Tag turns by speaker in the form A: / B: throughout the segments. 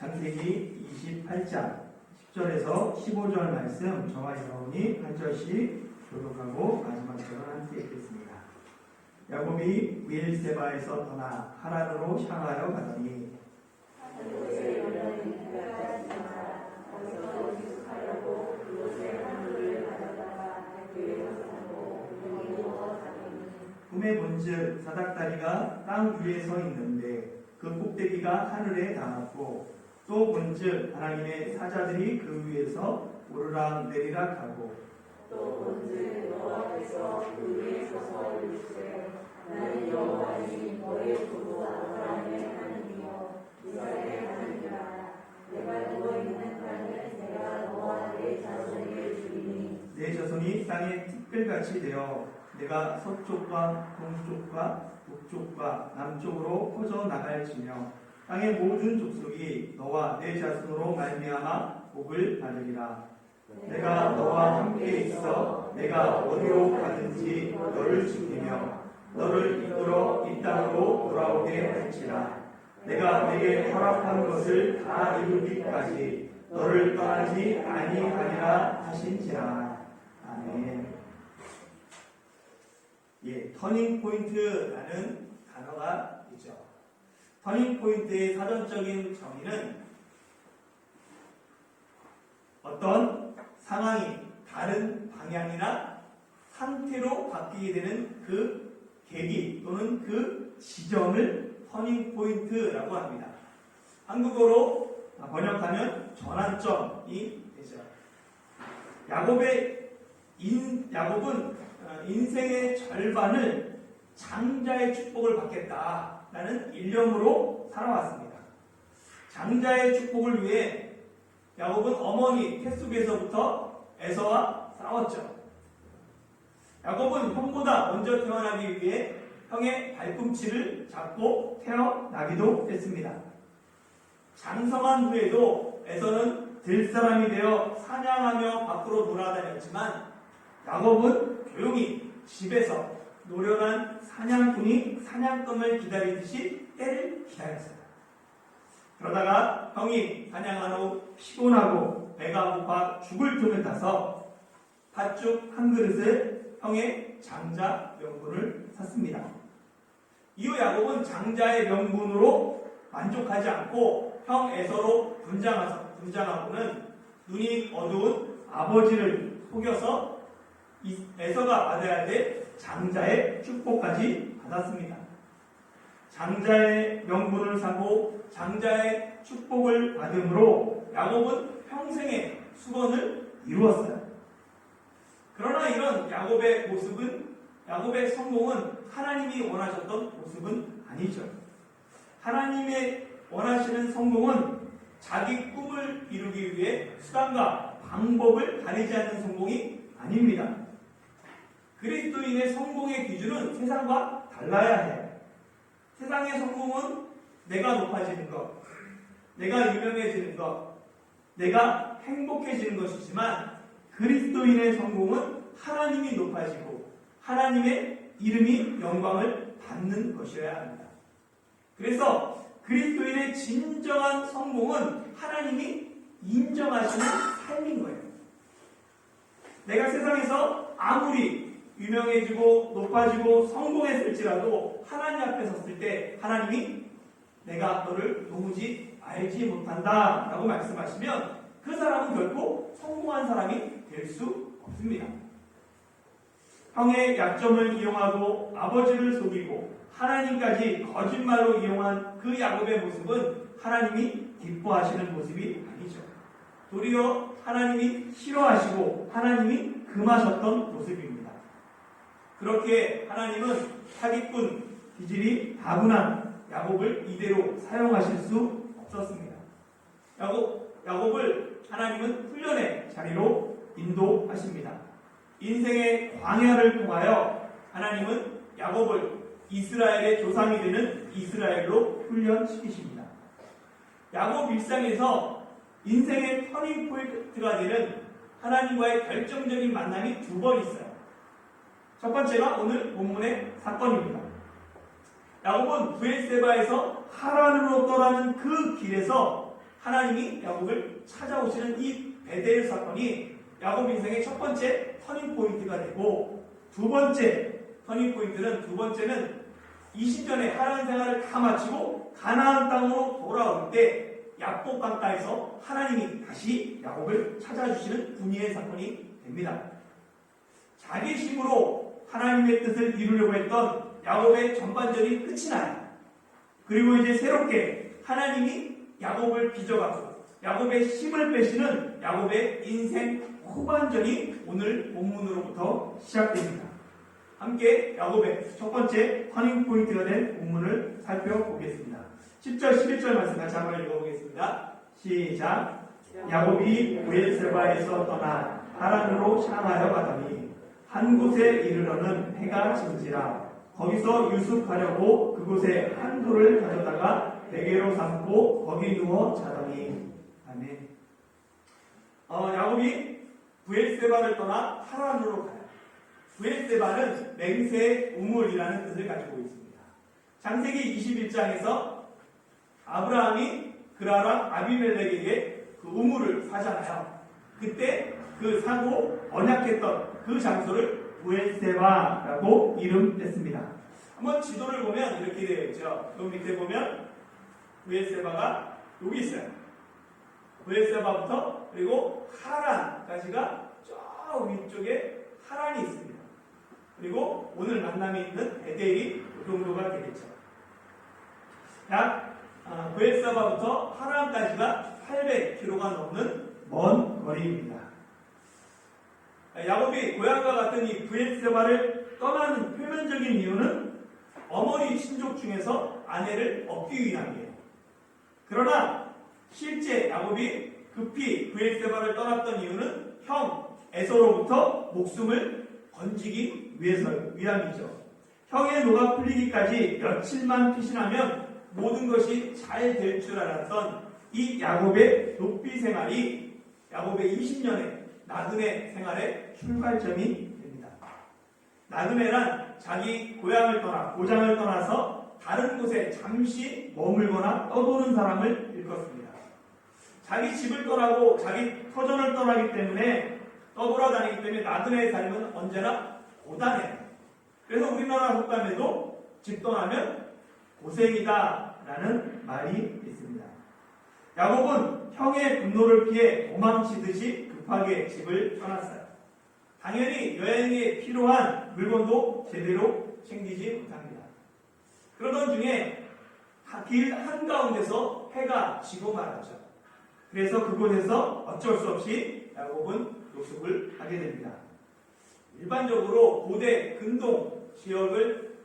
A: 창세기 28장 10절에서 15절 말씀 저와 여러분이 한 절씩 교독하고 마지막 절을 함께 읽겠습니다. 야곱이 브엘세바에서 떠나 하란으로 향하여 가더니 꿈에 본즉 사닥다리가 땅 위에 서 있는데 그 꼭대기가 하늘에 닿았고 또 본즉 하나님의 사자들이 그 위에서 오르락 내리락 하고
B: 또 본즉 여호와께서 그 위에 서서 이르시되 나는 여호와니 너의 주 아브라함의 하나님이요 이스라엘의 하나님이라. 내가 누워있는 땅을 내가 너와 내 자손에게 주리니
A: 내 자손이 땅에 티끌같이 되어 내가 서쪽과 동쪽과 북쪽과 남쪽으로 퍼져 나갈지며 땅의 모든 족속이 너와 내 자손으로 말미암아 복을 받으리라. 내가 너와 함께 있어 내가 어디로 가든지 너를 지키며 너를 이끌어 이 땅으로 돌아오게 할지라. 내가 내게 허락한 것을 다 이루기까지 너를 떠나지 아니하리라 하신지라. 아멘. 터닝 포인트라는 단어가 있죠. 터닝 포인트의 사전적인 정의는 어떤 상황이 다른 방향이나 상태로 바뀌게 되는 그 계기 또는 그 지점을 터닝 포인트라고 합니다. 한국어로 번역하면 전환점이 되죠. 야곱은 인생의 절반을 장자의 축복을 받겠다라는 일념으로 살아왔습니다. 장자의 축복을 위해 야곱은 어머니 뱃속에서부터 에서와 싸웠죠. 야곱은 형보다 먼저 태어나기 위해 형의 발꿈치를 잡고 태어나기도 했습니다. 장성한 후에도 에서는 들사람이 되어 사냥하며 밖으로 돌아다녔지만 야곱은 조용히 집에서 노련한 사냥꾼이 사냥감을 기다리듯이 때를 기다렸어요. 그러다가 형이 사냥한 후 피곤하고 배가 고파 죽을 틈을 타서 팥죽 한 그릇을 형의 장자 명분을 샀습니다. 이후 야곱은 장자의 명분으로 만족하지 않고 형 에서로 분장하고는 눈이 어두운 아버지를 속여서 에서가 받아야 될 장자의 축복까지 받았습니다. 장자의 명분을 사고 장자의 축복을 받음으로 야곱은 평생의 수건을 이루었어요. 그러나 이런 야곱의 성공은 하나님이 원하셨던 모습은 아니죠. 하나님의 원하시는 성공은 자기 꿈을 이루기 위해 수단과 방법을 가리지 않는 성공이 아닙니다. 그리스도인의 성공의 기준은 세상과 달라야 해요. 세상의 성공은 내가 높아지는 것, 내가 유명해지는 것, 내가 행복해지는 것이지만 그리스도인의 성공은 하나님이 높아지고 하나님의 이름이 영광을 받는 것이어야 합니다. 그래서 그리스도인의 진정한 성공은 하나님이 인정하시는 삶인 거예요. 내가 세상에서 아무리 유명해지고 높아지고 성공했을지라도 하나님 앞에 섰을 때 하나님이 내가 너를 도무지 알지 못한다 라고 말씀하시면 그 사람은 결코 성공한 사람이 될 수 없습니다. 형의 약점을 이용하고 아버지를 속이고 하나님까지 거짓말로 이용한 그 야곱의 모습은 하나님이 기뻐하시는 모습이 아니죠. 도리어 하나님이 싫어하시고 하나님이 금하셨던 모습입니다. 그렇게 하나님은 사기꾼, 기질이 다분한 야곱을 이대로 사용하실 수 없었습니다. 야곱을 하나님은 훈련의 자리로 인도하십니다. 인생의 광야를 통하여 하나님은 야곱을 이스라엘의 조상이 되는 이스라엘로 훈련시키십니다. 야곱 일상에서 인생의 터닝 포인트가 되는 하나님과의 결정적인 만남이 두 번 있어요. 첫 번째가 오늘 본문의 사건입니다. 야곱은 브엘세바에서 하란으로 떠나는 그 길에서 하나님이 야곱을 찾아오시는 이 베델 사건이 야곱 인생의 첫 번째 터닝 포인트가 되고, 두 번째 터닝 포인트는, 두 번째는 20년의 하나님 생활을 다 마치고 가나안 땅으로 돌아올 때 야복 강가에서 하나님이 다시 야곱을 찾아주시는 분이의 사건이 됩니다. 자기 힘으로 하나님의 뜻을 이루려고 했던 야곱의 전반전이 끝이 나요. 그리고 이제 새롭게 하나님이 야곱을 빚어가고 야곱의 힘을 빼시는 야곱의 인생 후반전이 오늘 본문으로부터 시작됩니다. 함께 야곱의 첫 번째 터닝 포인트가 된 본문을 살펴보겠습니다. 10절, 11절 말씀 같이 한번 읽어보겠습니다. 시작. 야곱이 브엘세바에서 떠나 하란으로 향하여 가더니 한 곳에 이르러는 해가 진지라. 거기서 유숙하려고 그곳에 한 돌을 가져다가 베개로 삼고 거기 누워 자더니. 아멘. 야곱이 브엘세바를 떠나 하란으로 가요. 브엘세바는 맹세 우물이라는 뜻을 가지고 있습니다. 창세기 21장에서 아브라함이 그라랑 아비멜렉에게 그 우물을 사잖아요. 그때 그 사고 언약했던 그 장소를 브엘세바라고 이름했습니다. 한번 지도를 보면 이렇게 되어 있죠. 여기 밑에 보면 브엘세바가 여기 있어요. 브엘세바부터 그리고 하란까지가 저 위쪽에 하란이 있습니다. 그리고 오늘 만남이 있는 베델이 이 정도가 되겠죠. 약 브엘세바부터 하란까지가 800km가 넘는 먼 거리입니다. 야곱이 고향과 같은 이 브엘세바를 떠나는 표면적인 이유는 어머니 친족 중에서 아내를 얻기 위함이에요. 그러나 실제 야곱이 급히 브엘세바를 떠났던 이유는 형 에서로부터 목숨을 건지기 위함이죠. 형의 노가 풀리기까지 며칠만 피신하면 모든 것이 잘 될 줄 알았던 이 야곱의 높이 생활이 야곱의 20년의 나그네 생활의 출발점이 됩니다. 나그네란 자기 고향을 떠나 고장을 떠나서 다른 곳에 잠시 머물거나 떠도는 사람을 일컫습니다. 자기 집을 떠나고 자기 터전을 떠나기 때문에 떠돌아다니기 때문에 나그네의 삶은 언제나 고단해요. 그래서 우리나라 속담에도 집 떠나면 고생이다 라는 말이 있습니다. 야곱은 형의 분노를 피해 도망치듯이 급하게 집을 떠났어요. 당연히 여행에 필요한 물건도 제대로 챙기지 못합니다. 그러던 중에 길 한가운데서 해가 지고 말았죠. 그래서 그곳에서 어쩔 수 없이 야곱은 노숙을 하게 됩니다. 일반적으로 고대 근동 지역을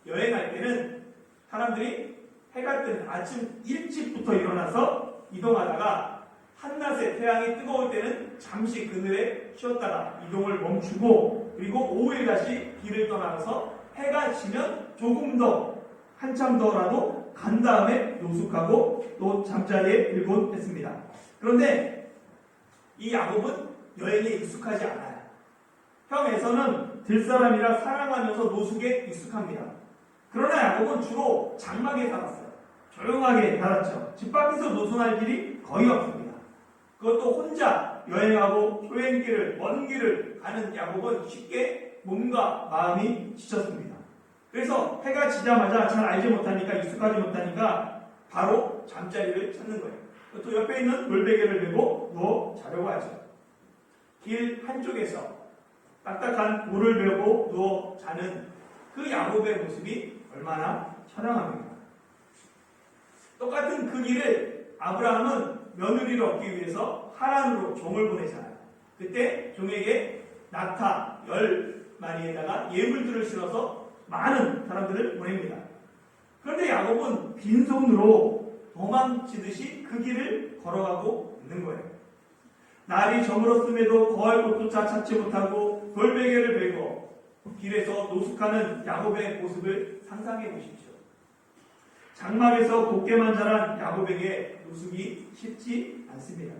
A: 여행할 때는 사람들이 해가 뜨는 아침 일찍부터 일어나서 이동하다가 한낮에 태양이 뜨거울 때는 잠시 그늘에 쉬었다가 이동을 멈추고 그리고 오후에 다시 길을 떠나서 해가 지면 조금 더 한참 더라도 간 다음에 노숙하고 또 잠자리에 들곤 했습니다. 그런데 이 야곱은 여행에 익숙하지 않아요. 형 에서는 들사람이라 사랑하면서 노숙에 익숙합니다. 그러나 야곱은 주로 장막에 살았어요. 조용하게 살았죠. 집 밖에서 노숙할 일이 거의 없습니다. 그것도 혼자 여행하고 여행길을 먼 길을 가는 야곱은 쉽게 몸과 마음이 지쳤습니다. 그래서 해가 지자마자 잘 알지 못하니까 익숙하지 못하니까 바로 잠자리를 찾는 거예요. 또 옆에 있는 돌베개를 메고 누워 자려고 하죠. 길 한쪽에서 딱딱한 돌을 메고 누워 자는 그 야곱의 모습이 얼마나 처량합니까? 똑같은 그 길을 아브라함은 며느리를 얻기 위해서 하란으로 종을 보내잖아요. 그때 종에게 낙타 10마리에다가 예물들을 실어서 많은 사람들을 보냅니다. 그런데 야곱은 빈손으로 도망치듯이 그 길을 걸어가고 있는 거예요. 날이 저물었음에도 거할 곳조차 찾지 못하고 돌베개를 베고 길에서 노숙하는 야곱의 모습을 상상해 보십시오. 장막에서 곱게만 자란 야곱에게 노숙이 쉽지 않습니다.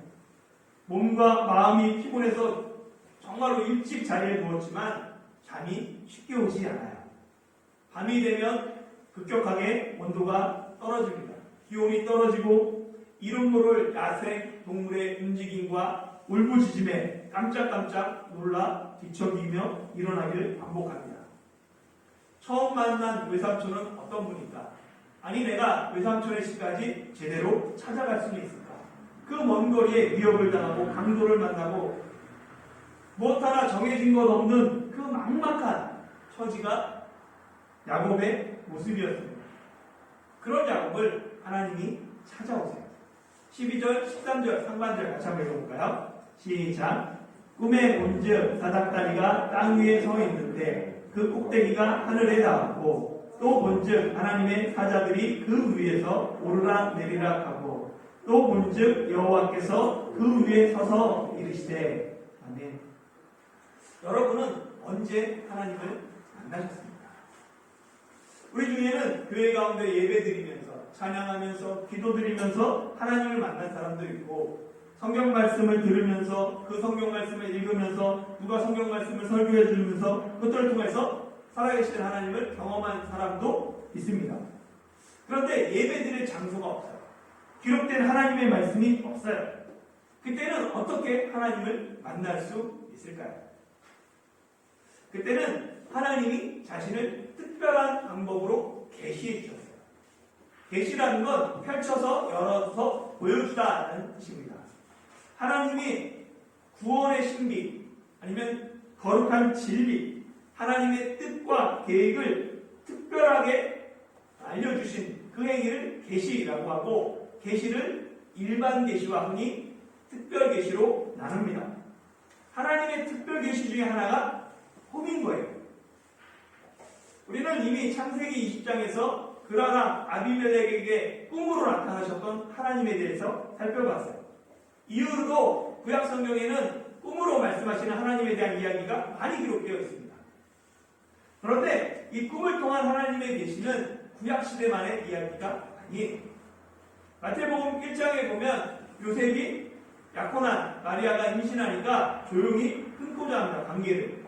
A: 몸과 마음이 피곤해서 정말로 일찍 자리에 누웠지만 잠이 쉽게 오지 않아요. 밤이 되면 급격하게 온도가 떨어집니다. 기온이 떨어지고 이름 모를 야생 동물의 움직임과 울부짖음에 깜짝깜짝 놀라 뒤척이며 일어나기를 반복합니다. 처음 만난 외삼촌은 어떤 분일까? 아니 내가 외삼촌의 집까지 제대로 찾아갈 수는 있을까? 그 먼 거리에 위협을 당하고 강도를 만나고 무엇 하나 정해진 것 없는 그 막막한 처지가 야곱의 모습이었습니다. 그런 야곱을 하나님이 찾아오세요. 12절, 13절 상반절 같이 한번 읽어볼까요? 시작. 꿈에 본즉 사닥다리가 땅 위에 서 있는데 그 꼭대기가 하늘에 닿았고 또 본즉 하나님의 사자들이 그 위에서 오르락 내리락 하고 또 본즉 여호와께서 그 위에 서서 이르시되 아멘. 여러분은 언제 하나님을 만나셨습니까? 우리 중에는 교회 가운데 예배 드리면서 찬양하면서 기도 드리면서 하나님을 만난 사람도 있고 성경 말씀을 들으면서 그 성경 말씀을 읽으면서 누가 성경 말씀을 설교해 주면서 그것들을 통해서 살아계신 하나님을 경험한 사람도 있습니다. 그런데 예배 드릴 장소가 없어요. 기록된 하나님의 말씀이 없어요. 그때는 어떻게 하나님을 만날 수 있을까요? 그때는 하나님이 자신을 특별한 방법으로 계시해 주셨어요. 계시라는 건 펼쳐서 열어서 보여주다라는 뜻입니다. 하나님이 구원의 신비 아니면 거룩한 진리 하나님의 뜻과 계획을 특별하게 알려주신 그 행위를 계시라고 하고 계시를 일반 계시와 흔히 특별 계시로 나눕니다. 하나님의 특별 계시 중에 하나가 꿈인 거예요. 우리는 이미 창세기 20장에서 그라랑 아비멜렉에게 꿈으로 나타나셨던 하나님에 대해서 살펴봤어요. 이후로도 구약 성경에는 꿈으로 말씀하시는 하나님에 대한 이야기가 많이 기록되어 있습니다. 그런데 이 꿈을 통한 하나님의 계시는 구약 시대만의 이야기가 아니에요. 마태복음 1장에 보면 요셉이 약혼한 마리아가 임신하니까 조용히 끊고자 합니다. 관계를.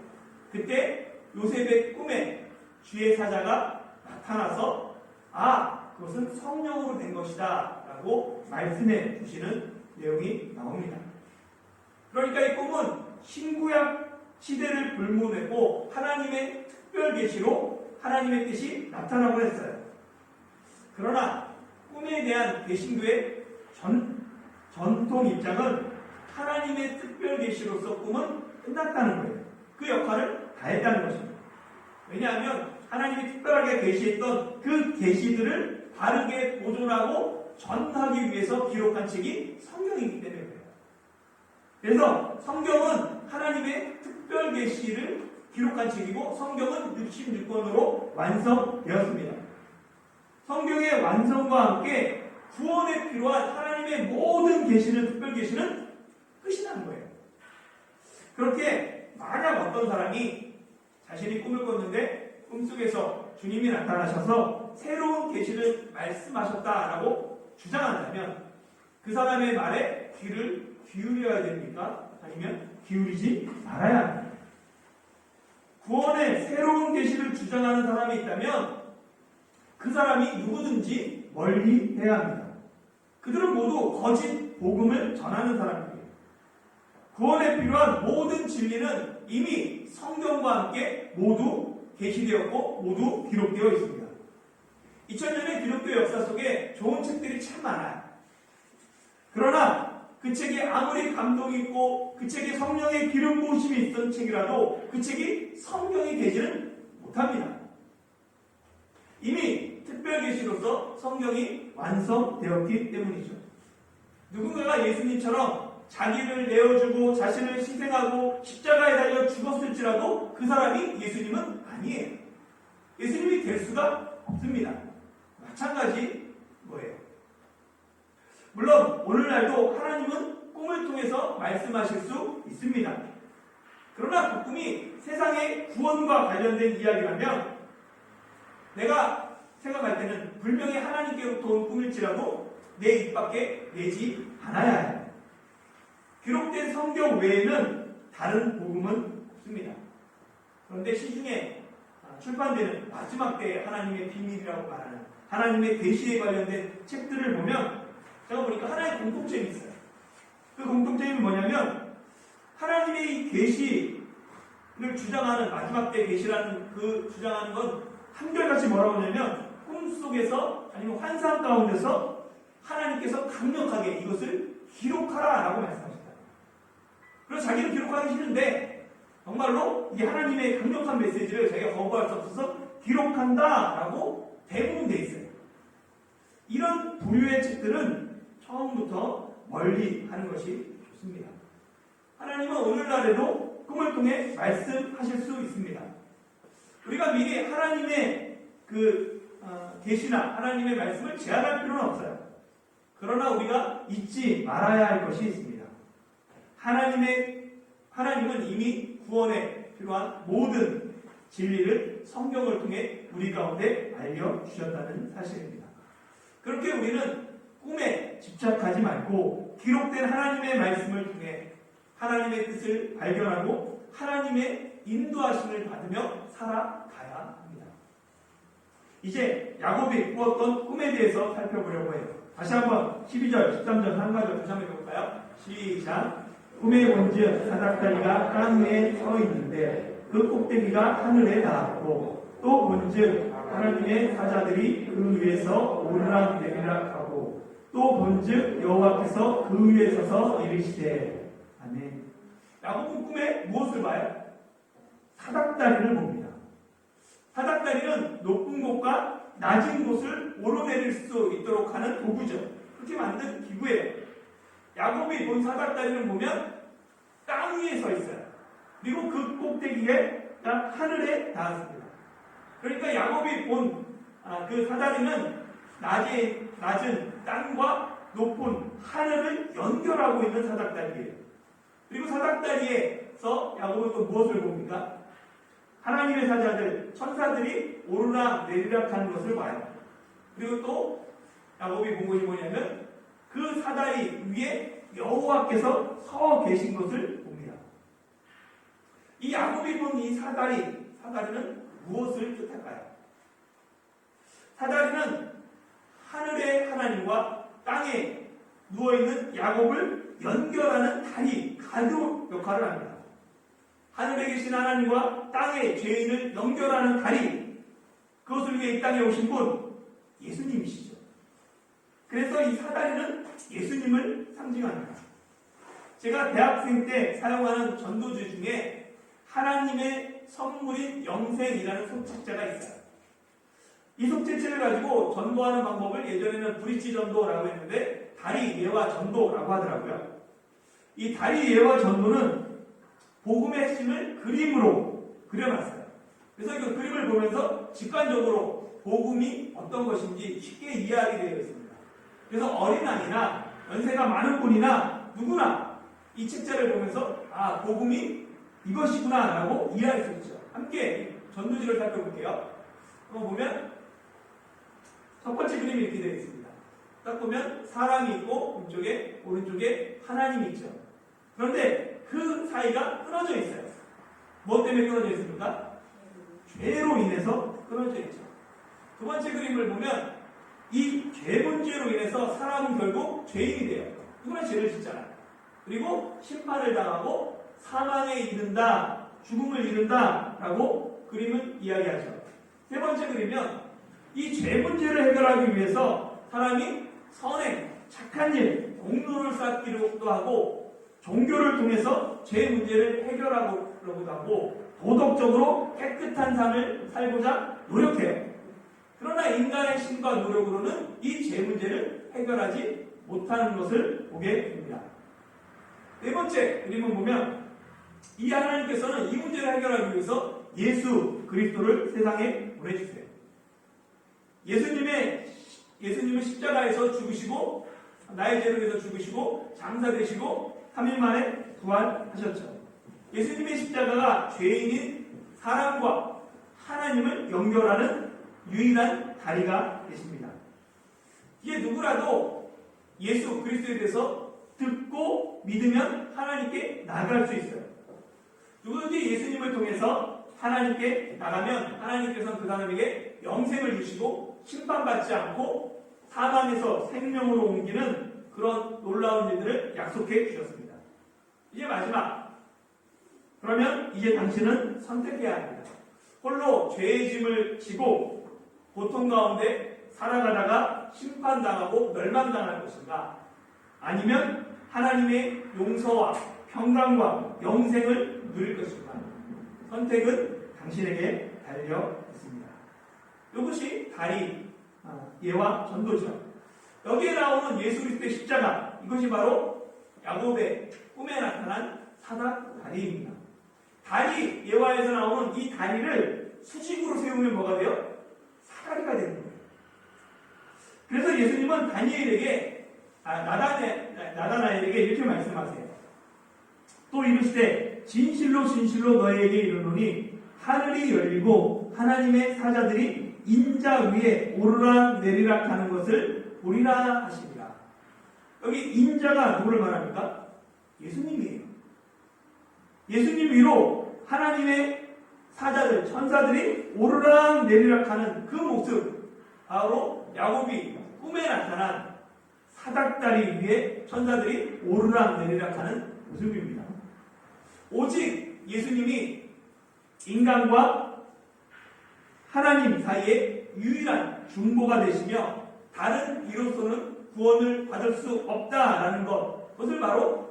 A: 그때 요셉의 꿈에 주의 사자가 나타나서 그것은 성령으로 된 것이다 라고 말씀해 주시는 내용이 나옵니다. 그러니까 이 꿈은 신구약 시대를 불문했고 하나님의 특별 계시로 하나님의 뜻이 나타나고 했어요. 그러나 꿈에 대한 개신교의 전통 입장은 하나님의 특별 계시로서 꿈은 끝났다는 거예요. 그 역할을 다했다는 것입니다. 왜냐하면 하나님이 특별하게 계시했던 그 계시들을 바르게 보존하고 전하기 위해서 기록한 책이 성경이기 때문에 그래요. 그래서 성경은 하나님의 특별 계시를 기록한 책이고 성경은 66권으로 완성되었습니다. 성경의 완성과 함께 구원에 필요한 하나님의 모든 계시는 특별 계시는 끝이 나는 거예요. 그렇게 만약 어떤 사람이 자신이 꿈을 꿨는데 꿈속에서 주님이 나타나셔서 새로운 계시를 말씀하셨다라고 주장한다면 그 사람의 말에 귀를 기울여야 됩니까? 아니면 기울이지 말아야 합니다. 구원의 새로운 계시를 주장하는 사람이 있다면 그 사람이 누구든지 멀리 해야 합니다. 그들은 모두 거짓 복음을 전하는 사람들이에요. 구원에 필요한 모든 진리는 이미 성경과 함께 모두 계시되었고 모두 기록되어 있습니다. 2000년의 기독교 역사 속에 좋은 책들이 참 많아요. 그러나 그 책에 아무리 감동이 있고 그 책에 성령의 기름 부으심이 있던 책이라도 그 책이 성경이 되지는 못합니다. 이미 특별 계시로서 성경이 완성되었기 때문이죠. 누군가가 예수님처럼 자기를 내어주고 자신을 희생하고 십자가에 달려 죽었을지라도 그 사람이 예수님은 아니에요. 예수님이 될 수가 없습니다. 마찬가지 뭐예요? 물론 오늘날도 하나님은 꿈을 통해서 말씀하실 수 있습니다. 그러나 그 꿈이 세상의 구원과 관련된 이야기라면 내가 생각할 때는 분명히 하나님께로부터 온 꿈일지라도 내 입 밖에 내지 않아야 해요. 기록된 성경 외에는 다른 복음은 없습니다. 그런데 시중에 출판되는 마지막 때의 하나님의 비밀이라고 말하는 하나님의 계시에 관련된 책들을 보면 제가 보니까 하나의 공통점이 있어요. 그 공통점이 뭐냐면 하나님의 이 계시를 주장하는 마지막 때 계시라는 그 주장하는 건 한결같이 뭐라고 하냐면 꿈속에서 아니면 환상 가운데서 하나님께서 강력하게 이것을 기록하라라고 말씀하셨다. 그래서 자기는 기록하기 싫은데 정말로 이 하나님의 강력한 메시지를 자기가 거부할 수 없어서 기록한다라고 대부분 돼 있어요. 이런 부류의 책들은 처음부터 멀리 하는 것이 좋습니다. 하나님은 오늘날에도 꿈을 통해 말씀하실 수 있습니다. 우리가 미리 하나님의 계시나 하나님의 말씀을 제한할 필요는 없어요. 그러나 우리가 잊지 말아야 할 것이 있습니다. 하나님은 이미 구원에 필요한 모든 진리를 성경을 통해 우리 가운데 알려주셨다는 사실입니다. 그렇게 우리는 꿈에 집착하지 말고 기록된 하나님의 말씀을 통해 하나님의 뜻을 발견하고 하나님의 인도하심을 받으며 살아가야 합니다. 이제 야곱이 꾸었던 꿈에 대해서 살펴보려고 해요. 다시 한번 12절, 13절 한 가지 다시 한번 해볼까요? 시작. 꿈에 본즉 사닥다리가 땅 위에 서 있는데 그 꼭대기가 하늘에 닿았고 또 본즉 하나님의 사자들이 그 위에서 오르락 내리락 하고 또 본즉 여호와께서 그 위에 서서 이르시되 아멘. 야곱은 꿈에 무엇을 봐요? 사닥다리를 봅니다. 사닥다리는 높은 곳과 낮은 곳을 오르내릴 수 있도록 하는 도구죠. 그렇게 만든 기구예요. 야곱이 본 사닥다리를 보면 땅 위에 서 있어요. 그리고 그 꼭대기가 하늘에 닿았습니다. 그러니까 야곱이 본 그 사다리는 낮은 땅과 높은 하늘을 연결하고 있는 사닥다리예요. 그리고 사닥다리에서 야곱은 또 무엇을 봅니까? 하나님의 사자들, 천사들이 오르락 내리락 하는 것을 봐요. 그리고 또 야곱이 본 것이 뭐냐면 그 사다리 위에 여호와께서 서 계신 것을 봅니다. 이 야곱이 본 이 사다리는 무엇을 뜻할까요? 사다리는 하늘의 하나님과 땅에 누워있는 야곱을 연결하는 다리, 가드 역할을 합니다. 하늘에 계신 하나님과 땅의 죄인을 연결하는 다리, 그것을 위해 이 땅에 오신 분, 예수님이시죠. 그래서 이 사다리는 예수님을 상징합니다. 제가 대학생 때 사용하는 전도주 중에 하나님의 선물인 영생이라는 속책자가 있어요. 이 속책자를 가지고 전도하는 방법을 예전에는 브릿지 전도라고 했는데 다리 예와 전도라고 하더라고요. 이 다리 예와 전도는 복음의 핵심을 그림으로 그려놨어요. 그래서 그 그림을 보면서 직관적으로 복음이 어떤 것인지 쉽게 이해하게 되어 있습니다. 그래서 어린아이나 연세가 많은 분이나 누구나 이 책자를 보면서 복음이 이것이구나 라고 이해할 수 있죠. 함께 전도지를 살펴볼게요. 한번 보면 첫 번째 그림이 이렇게 되어 있습니다. 딱 보면 사람이 있고 오른쪽에 하나님이 있죠. 그런데 그 사이가 끊어져 있어요. 무엇 때문에 끊어져 있습니까? 죄로 인해서 끊어져 있죠. 두 번째 그림을 보면 이 죄 문제로 인해서 사람은 결국 죄인이 돼요. 누구나 죄를 짓잖아요. 그리고 심판을 당하고 사망에 이른다, 죽음을 이른다 라고 그림은 이야기하죠. 세 번째 그림은 이 죄 문제를 해결하기 위해서 사람이 선행, 착한 일, 공로를 쌓기도 하고 종교를 통해서 죄 문제를 해결하려고도 하고 도덕적으로 깨끗한 삶을 살고자 노력해요. 그러나 인간의 힘과 노력으로는 이 죄 문제를 해결하지 못하는 것을 보게 됩니다. 네 번째 그림을 보면 이 하나님께서는 이 문제를 해결하기 위해서 예수 그리스도를 세상에 보내주세요. 예수님은 십자가에서 죽으시고 나의 죄를 위해서 죽으시고 장사되시고 3일 만에 부활하셨죠. 예수님의 십자가가 죄인인 사람과 하나님을 연결하는 유일한 다리가 되십니다. 이게 누구라도 예수 그리스도에 대해서 듣고 믿으면 하나님께 나갈 수 있어요. 누구든지 예수님을 통해서 하나님께 나가면 하나님께서는 그 사람에게 영생을 주시고 심판받지 않고 사망에서 생명으로 옮기는 그런 놀라운 일들을 약속해 주셨습니다. 이제 마지막. 그러면 이제 당신은 선택해야 합니다. 홀로 죄의 짐을 지고 고통 가운데 살아가다가 심판당하고 멸망당할 것인가? 아니면 하나님의 용서와 평강과 영생을 누릴 것인가? 선택은 당신에게 달려 있습니다. 이것이 다리, 예와 전도죠. 여기에 나오는 예수 그리스도의 십자가, 이것이 바로 야곱의 꿈에 나타난 사닥 다리입니다. 다리, 예화에서 나오는 이 다리를 수직으로 세우면 뭐가 돼요? 사다리가 되는 거예요. 그래서 예수님은 나다나엘에게 이렇게 말씀하세요. 또 이르시되 진실로 진실로 너희에게 이르노니 하늘이 열리고 하나님의 사자들이 인자 위에 오르락 내리락 하는 것을 보리라 하시니라. 여기 인자가 누구를 말합니까? 예수님이에요. 예수님 위로 하나님의 사자들, 천사들이 오르락 내리락 하는 그 모습, 바로 야곱이 꿈에 나타난 사닥다리 위에 천사들이 오르락 내리락 하는 모습입니다. 오직 예수님이 인간과 하나님 사이에 유일한 중보가 되시며 다른 이로서는 구원을 받을 수 없다라는 것, 그것을 바로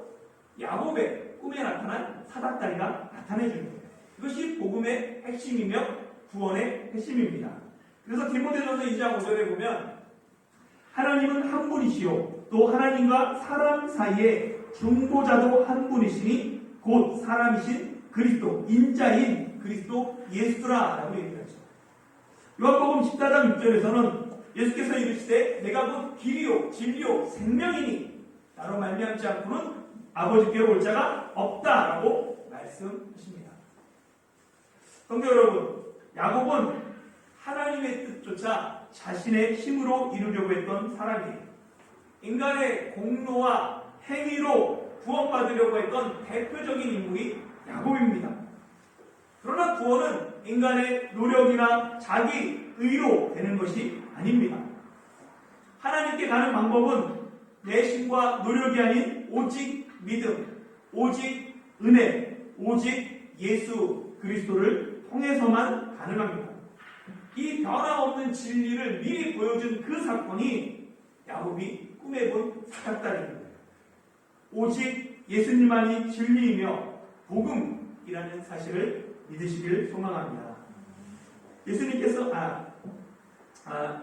A: 야곱의 꿈에 나타난 사닥다리가 나타내 주는 거예요. 이것이 복음의 핵심이며 구원의 핵심입니다. 그래서 디모데전서 2장 5절에 보면 하나님은 한 분이시요 또 하나님과 사람 사이에 중보자도 한 분이시니 곧 사람이신 그리스도, 인자인 그리스도 예수라라고 얘기하죠. 요한복음 14장 6절에서는 예수께서 이르시되 내가 곧 길이요 진리요 생명이니 나로 말미암지 않고는 아버지께로 올 자가 없다라고 말씀하십니다. 성도 여러분, 야곱은 하나님의 뜻조차 자신의 힘으로 이루려고 했던 사람이에요. 인간의 공로와 행위로 구원받으려고 했던 대표적인 인물이 야곱입니다. 그러나 구원은 인간의 노력이나 자기 의로 되는 것이 아닙니다. 하나님께 가는 방법은 내 힘과 노력이 아닌 오직 믿음, 오직 은혜, 오직 예수 그리스도를 통해서만 가능합니다. 이 변함없는 진리를 미리 보여준 그 사건이 야곱이 꿈에 본 사닥다리입니다. 오직 예수님만이 진리이며 복음이라는 사실을 믿으시길 소망합니다.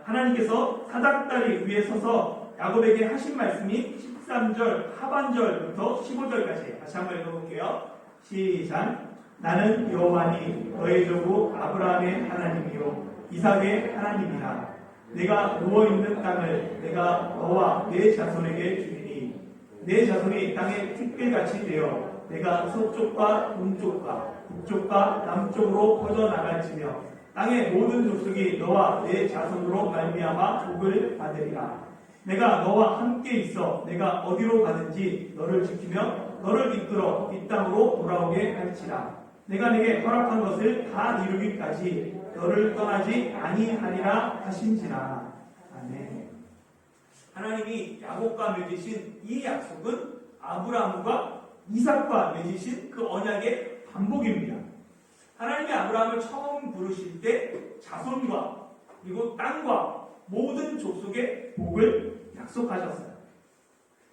A: 하나님께서 사닥다리 위에 서서 야곱에게 하신 말씀이 13절 하반절부터 15절까지 다시 한번 읽어볼게요. 시작. 나는 여호와니 너의 조부 아브라함의 하나님이요 이삭의 하나님이라. 내가 누워있는 땅을 내가 너와 내 자손에게 주리니 내 자손이 땅에 티끌같이 되어 내가 서쪽과 동쪽과 북쪽과 남쪽으로 퍼져나갈지며 땅의 모든 족속이 너와 내 자손으로 말미암아 복을 받으리라. 내가 너와 함께 있어 내가 어디로 가든지 너를 지키며 너를 이끌어 이 땅으로 돌아오게 할지라. 내가 네게 허락한 것을 다 이루기까지 너를 떠나지 아니하리라 하신지라. 아멘. 하나님이 야곱과 맺으신 이 약속은 아브라함과 이삭과 맺으신 그 언약의 반복입니다. 하나님이 아브라함을 처음 부르실 때 자손과 그리고 땅과 모든 족속의 복을 약속하셨어요.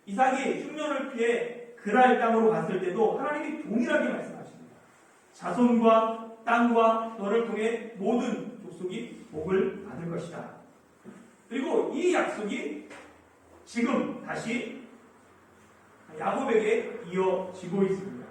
A: 이삭이 흉년을 피해 그랄 땅으로 갔을 때도 하나님이 동일하게 말씀하십니다. 자손과 땅과 너를 통해 모든 족속이 복을 받을 것이다. 그리고 이 약속이 지금 다시 야곱에게 이어지고 있습니다.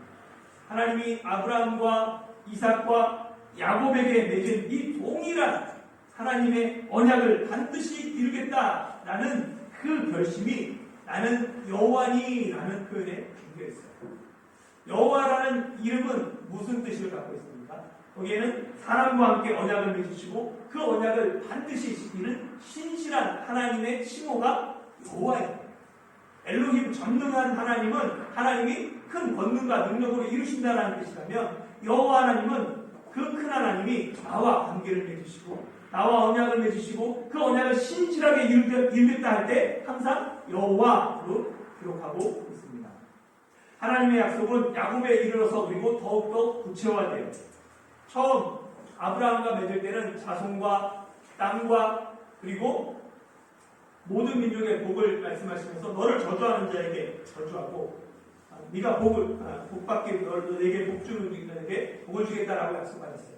A: 하나님이 아브라함과 이삭과 야곱에게 맺은 이 동일한 하나님의 언약을 반드시 이루겠다라는 그 결심이 나는 여호와니라는 표현에 담겨있어요. 여호와라는 이름은 무슨 뜻을 갖고 있습니까? 거기에는 사람과 함께 언약을 맺으시고 그 언약을 반드시 지키는 신실한 하나님의 칭호가 여호와입니다. 엘로힘 전능한 하나님은 하나님이 큰 권능과 능력으로 이루신다는 뜻이라면 여호와 하나님은 그 큰 하나님이 나와 관계를 맺으시고 나와 언약을 맺으시고 그 언약을 신실하게 이루겠다 할 때 항상 여호와 로마서도 기록하고 있습니다. 하나님의 약속은 야곱에 이르러서 그리고 더욱더 구체화돼요. 처음 아브라함과 맺을 때는 자손과 땅과 그리고 모든 민족의 복을 말씀하시면서 너를 저주하는 자에게 저주하고 네가 복받게 너에게 복 주는 자에게 복을 주겠다라고 약속하셨어요.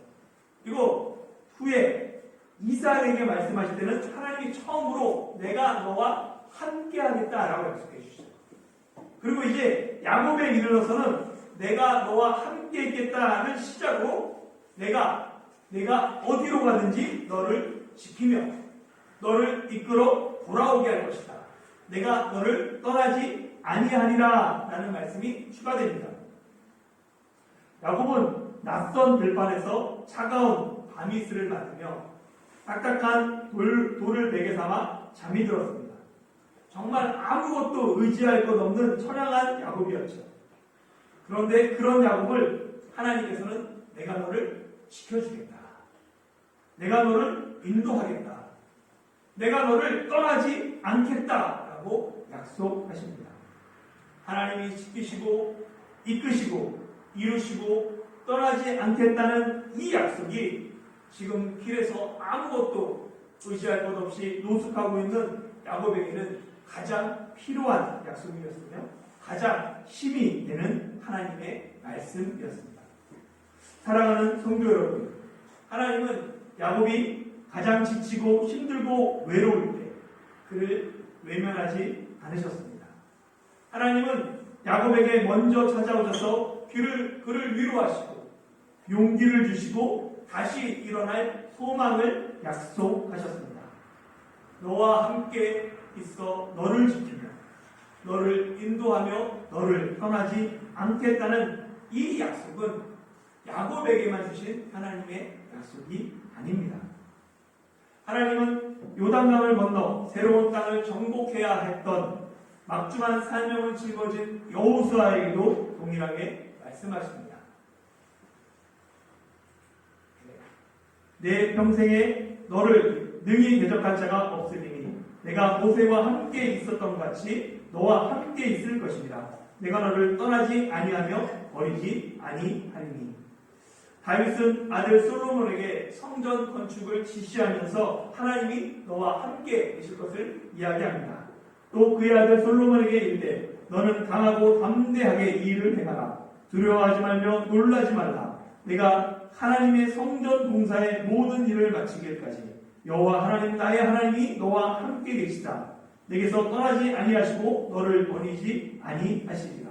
A: 그리고 후에 이삭에게 말씀하실 때는 하나님이 처음으로 내가 너와 함께 하겠다라고 약속해 주시죠. 그리고 이제 야곱에 이르러서는 내가 너와 함께 있겠다는 시작으로 내가 어디로 가든지 너를 지키며 너를 이끌어 돌아오게 할 것이다. 내가 너를 떠나지 아니하리라 라는 말씀이 추가됩니다. 야곱은 낯선 들판에서 차가운 밤이슬을 맞으며 딱딱한 돌을 베개 삼아 잠이 들었습니다. 정말 아무것도 의지할 것 없는 처량한 야곱이었죠. 그런데 그런 야곱을 하나님께서는 내가 너를 지켜주겠다. 내가 너를 인도하겠다. 내가 너를 떠나지 않겠다라고 약속하십니다. 하나님이 지키시고 이끄시고 이루시고 떠나지 않겠다는 이 약속이 지금 길에서 아무것도 의지할 것 없이 노숙하고 있는 야곱에게는 가장 필요한 약속이었으며 가장 힘이 되는 하나님의 말씀이었습니다. 사랑하는 성도 여러분, 하나님은 야곱이 가장 지치고 힘들고 외로울 때 그를 외면하지 않으셨습니다. 하나님은 야곱에게 먼저 찾아오셔서 그를 위로하시고 용기를 주시고 다시 일어날 소망을 약속하셨습니다. 너와 함께 있어 너를 지키며 너를 인도하며 너를 떠나지 않겠다는 이 약속은 야곱에게만 주신 하나님의 약속이 아닙니다. 하나님은 요단강을 건너 새로운 땅을 정복해야 했던 막중한 사명을 짊어진 여호수아에게도 동일하게 말씀하십니다. 내 평생에 너를 능히 대적할 자가 없으리니 내가 모세와 함께 있었던 것 같이 너와 함께 있을 것입니다. 내가 너를 떠나지 아니하며 버리지 아니하리니. 다윗은 아들 솔로몬에게 성전 건축을 지시하면서 하나님이 너와 함께 계실 것을 이야기합니다. 또 그의 아들 솔로몬에게 이르되 너는 강하고 담대하게 이 일을 행하라. 두려워하지 말며 놀라지 말라. 내가 하나님의 성전 공사의 모든 일을 마치기까지 여호와 하나님 나의 하나님이 너와 함께 계시다. 내게서 떠나지 아니하시고 너를 버리지 아니하시리라.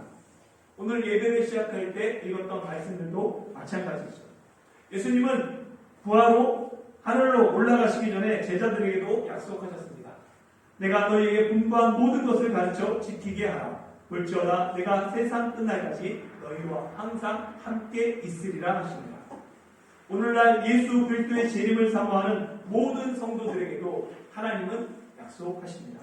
A: 오늘 예배를 시작할 때 읽었던 말씀들도 마찬가지죠. 예수님은 부하로 하늘로 올라가시기 전에 제자들에게도 약속하셨습니다. 내가 너희에게 분부한 모든 것을 가르쳐 지키게 하라. 볼지어다 내가 세상 끝날까지 너희와 항상 함께 있으리라 하십니다. 오늘날 예수 그리스도의 재림을 사모하는 모든 성도들에게도 하나님은 약속하십니다.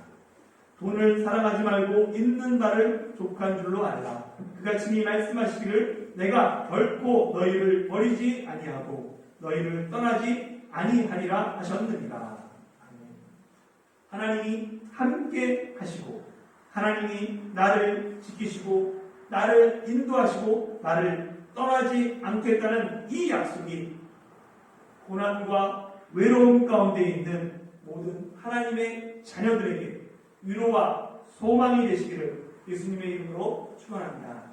A: 돈을 사랑하지 말고 있는 바를 족한 줄로 알라. 그가 친히 말씀하시기를 내가 결코 너희를 버리지 아니하고 너희를 떠나지 아니하리라 하셨느니라. 하나님이 함께 하시고 하나님이 나를 지키시고 나를 인도하시고 나를 떠나지 않겠다는 이 약속이 고난과 외로움 가운데 있는 모든 하나님의 자녀들에게 위로와 소망이 되시기를 예수님의 이름으로 축원합니다.